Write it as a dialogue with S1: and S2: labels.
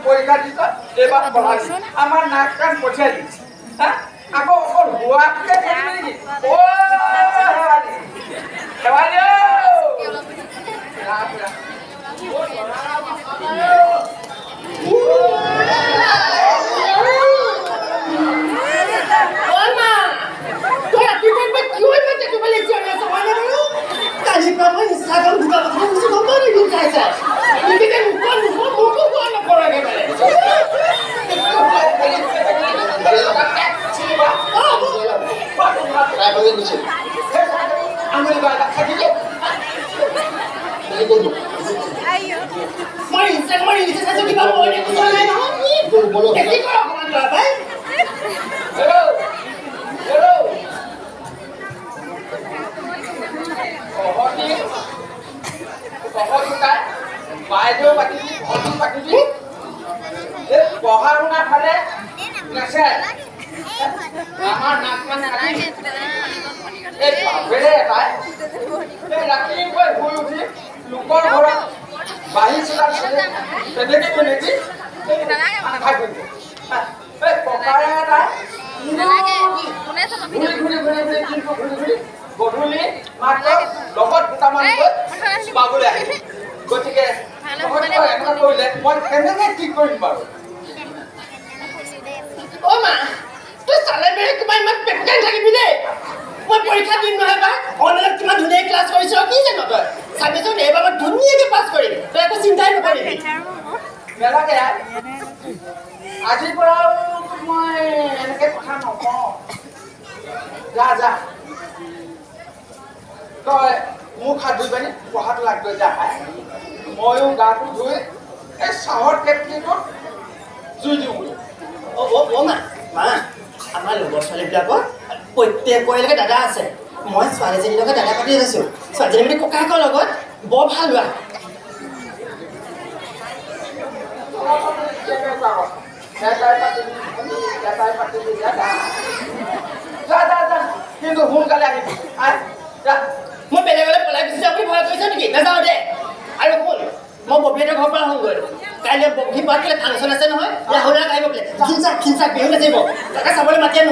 S1: পৰীক্ষা দিছ এইবাৰ পঢ়ালি আমাৰ নাক কাণ পঠিয়াই দি আকৌ অকল হোৱাটোকে কৰিবি নেকি শেৱালি বাইদেউ পাতিবি ভণ্টি পাতিবি পঢ়া শুনা ফালে নাছে আমাৰ নাক মানে এই বাবেৰে এটাই ৰাতিপুৱাই শুই উঠি লোকৰ ঘৰত বাঢ়ি চোলা তেনেকৈ তেনেকৈ এই ককাৰে এটাই গধূলি মাত্ৰ লগত দুটামান গৈ পাবলৈ আহিব গতিকে কৰিলে মই কেনেকৈ ঠিক কৰিম বাৰু
S2: অ' মা তই চালে বেৰে কিমান ইমান পেপকাই থাকিবি দেই মই পৰীক্ষা দিম নহয় বা অনলাইনত কিমান ধুনীয়া ক্লাছ কৰিছ কি জানো তই চাবিচোন এইবাৰ মই ধুনীয়াকৈ পাছ কৰিম তই একো চিন্তাই নকৰিবি
S1: নেলাগে আজিৰ পৰা মই এনেকৈ কথা নকওঁ যা যা তই মোক হাত ধুই পানি পঢ়াটো লাগকৈ যা ময়ো গাটো ধুই এই চাহৰ কেটলিটোত জুই দিওঁ
S2: অ' মা আমাৰ লগৰ ছোৱালীবিলাকৰ প্ৰত্যেকৰে দাদা আছে মই ছোৱালীজনীৰ লগত দাদা পাতি আছোঁ ছোৱালীজনী মানে ককাকৰ লগত বৰ ভাল হোৱা
S1: কিন্তু সোনকালে আহিবি
S2: মই বেলেগলৈ পলাই গুচি যাওঁ বুলি ভয় কৰিছ নেকি নাযাওঁ দে আৰু শুন মই ববিহঁতৰ ঘৰৰ পৰা আহোঁগৈ কাইলৈ ববি পাতিলে ফাংচন আছে নহয় ৰাহুল আহিব বোলে খিনচাক বিহু নাচিব তাকে চাবলৈ মাতি আনো